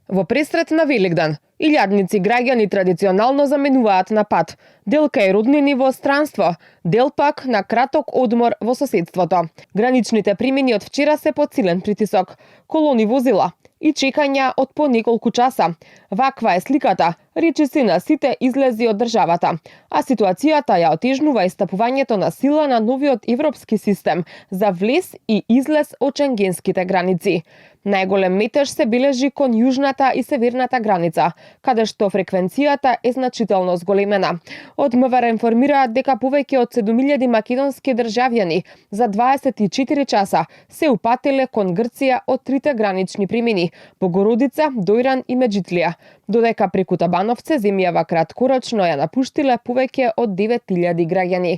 Во пресрет на Великден, илјадници граѓани традиционално заменуваат на пат, дел кај роднини во странство, дел пак на краток одмор во соседството. Граничните премини од вчера се под силен притисок, колони возила и чекања од по неколку часа. Ваква е сликата, речиси на сите излези од државата, а ситуацијата ја отежнува истапувањето на сила на новиот европски систем за влез и излез од шенгенските граници. Најголем метеж се бележи кон јужната и северната граница, каде што фреквенцијата е значително зголемена. Од МВР информираат дека повеќе од 7000 македонски државјани за 24 часа се упатиле кон Грција од трите гранични премини – Богородица, Дојран и Меджитлија, додека преку Табановце земјава краткорочно ја напуштиле повеќе од 9000 граѓани.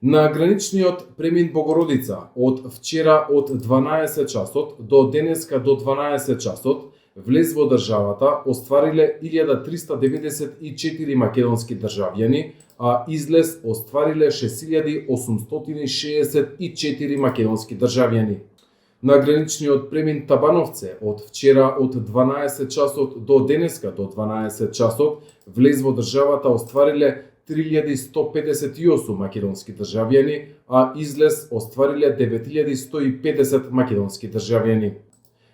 На граничниот премин Богородица од вчера од 12 часот до денеска до 12 часот влез во државата оствариле 1394 македонски државјани, а излез оствариле 6864 македонски државјани. На граничниот премин Табановце од вчера од 12 часот до денеска до 12 часот влез во државата оствариле 3158 македонски државјани, а излез оствариле 9150 македонски државјани.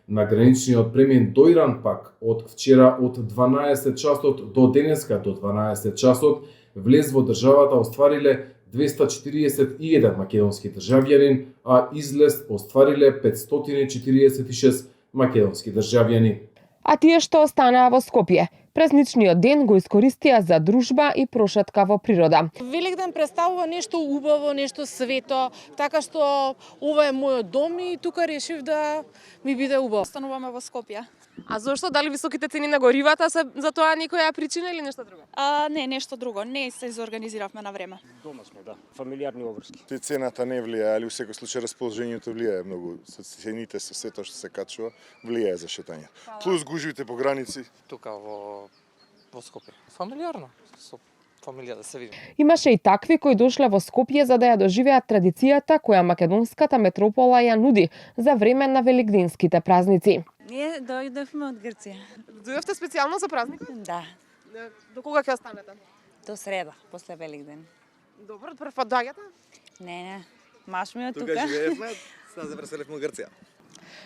На граничниот премин Дојран пак од вчера од 12 часот до денеска до 12 часот влез во државата оствариле 241 македонски државјанин, а излез оствариле 546 македонски државјани. А тие што останаа во Скопје, празничниот ден го искористија за дружба и прошетка во природа. Великден представува нешто убаво, нешто свето, така што ова е мојот дом и тука решив да ми биде убаво. Остануваме во Скопје. А зошто? Дали високите цени на горивата се за тоа некоја причина или нешто друго? Не, нешто друго. Не се изорганизиравме на време. Дома сме, да. Фамилиарни обврски. Цената не влијае, али во секој случај расположението влијае многу. Со цените, со сето што се качува, влијае за шетање. Плюс гужвите по граници. Тука во Скопје. Фамилиарно, со фамилија да се види. Имаше и такви кои дошле во Скопје за да ја доживеат традицијата која македонската метропола ја нуди за време на великденските празници. Ние дојдовме од Грција. Дојдовте специјално за празникот? Да. До кога ќе останете? До среда, после Великден. Добро, прв пат доаѓате? Не. Маш ми е тука. Тука живеевме, сега се преселивме во Грција.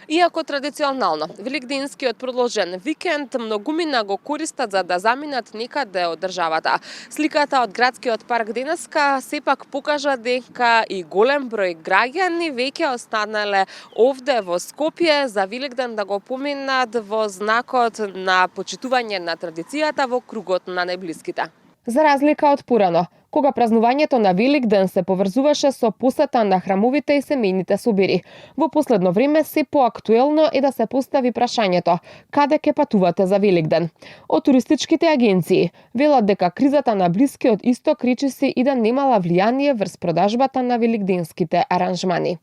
Иако традиционално, великденскиот продолжен викенд многумина го користат за да заминат некаде од државата. Сликата од градскиот парк денеска сепак покажа дека и голем број граѓани веќе останале овде во Скопје за Великден да го поминат во знакот на почитување на традицијата во кругот на најблиските. За разлика од порано, кога празнувањето на Великден се поврзуваше со посета на храмовите и семејните собири. Во последно време се поактуелно е да се постави прашањето каде ќе патувате за Великден. Од туристичките агенции велат дека кризата на Блискиот Исток речиси и да немала влијание врз продажбата на великденските аранжмани.